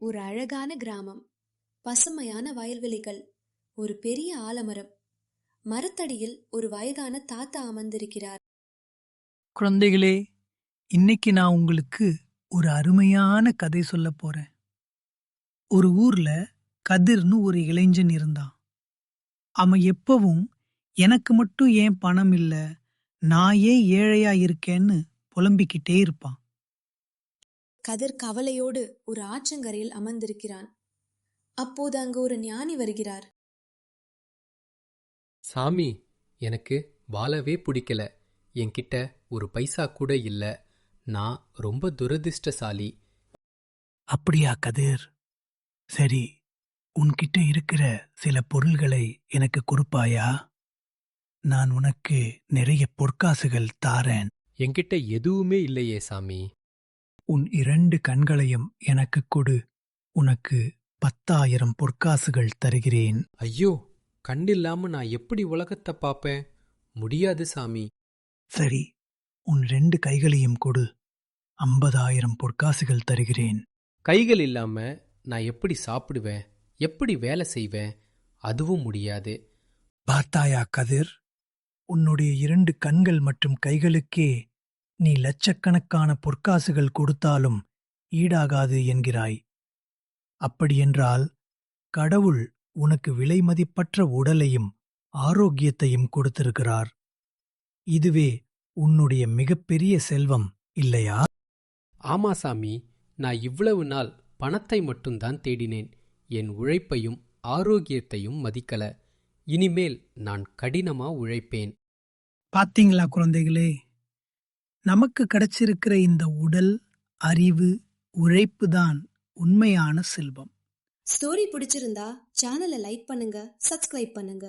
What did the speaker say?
ஒரு அழகான கிராமம், பசுமையான வயல்வெளிகள், ஒரு பெரிய ஆலமரம், மரத்தடியில் ஒரு வயதான தாத்தா அமர்ந்திருக்கிறார். குழந்தைகளே, இன்னைக்கு நான் உங்களுக்கு ஒரு அருமையான கதை சொல்ல போறேன். ஒரு ஊர்ல கதிர்னு ஒரு இளைஞன் இருந்தான். அவன் எப்பவும் எனக்கு மட்டும் ஏன் பணம் இல்ல, நான் ஏன் ஏழையா இருக்கேன்னு புலம்பிக்கிட்டே இருப்பான். கதிர் கவலையோடு ஒரு ஆற்றங்கரையில் அமர்ந்திருக்கிறான். அப்போது அங்கு ஒரு ஞானி வருகிறார். சாமி, எனக்கு வாழவே பிடிக்கல. என்கிட்ட ஒரு பைசா கூட இல்ல. நான் ரொம்ப துரதிர்ஷ்டசாலி. அப்படியா கதிர்? சரி, உன்கிட்ட இருக்கிற சில பொருள்களை எனக்கு கொடுப்பாயா? நான் உனக்கு நிறைய பொற்காசுகள் தாரேன். என்கிட்ட எதுவுமே இல்லையே சாமி. உன் 2 கண்களையும் எனக்குக் கொடு. உனக்கு 10,000 பொற்காசுகள் தருகிறேன். ஐயோ, கண்ணில்லாம நான் எப்படி உலகத்தை பாப்பேன்? முடியாது சாமி. சரி, உன் 2 கைகளையும் கொடு. 50,000 பொற்காசுகள் தருகிறேன். கைகள் இல்லாம நான் எப்படி சாப்பிடுவேன்? எப்படி வேலை செய்வேன்? அதுவும் முடியாது. பார்த்தாயா கதிர்? உன்னுடைய 2 கண்கள் மற்றும் கைகளுக்கே நீ லட்சக்கணக்கான பொற்காசுகள் கொடுத்தாலும் ஈடாகாது என்கிறாய். அப்படியென்றால் கடவுள் உனக்கு விலைமதிப்பற்ற உடலையும் ஆரோக்கியத்தையும் கொடுத்திருக்கிறார். இதுவே உன்னுடைய மிகப்பெரிய செல்வம் இல்லையா? ஆமா சாமி, நான் இவ்வளவு நாள் பணத்தை மட்டும்தான் தேடினேன். என் உழைப்பையும் ஆரோக்கியத்தையும் மதிக்கல. இனிமேல் நான் கடினமா உழைப்பேன். பாத்தீங்களா குழந்தைகளே? நமக்கு கிடைச்சிருக்கிற இந்த உடல், அறிவு, உழைப்பு தான் உண்மையான செல்வம். ஸ்டோரி பிடிச்சிருந்தா சேனலை லைக் பண்ணுங்க, சப்ஸ்கிரைப் பண்ணுங்க.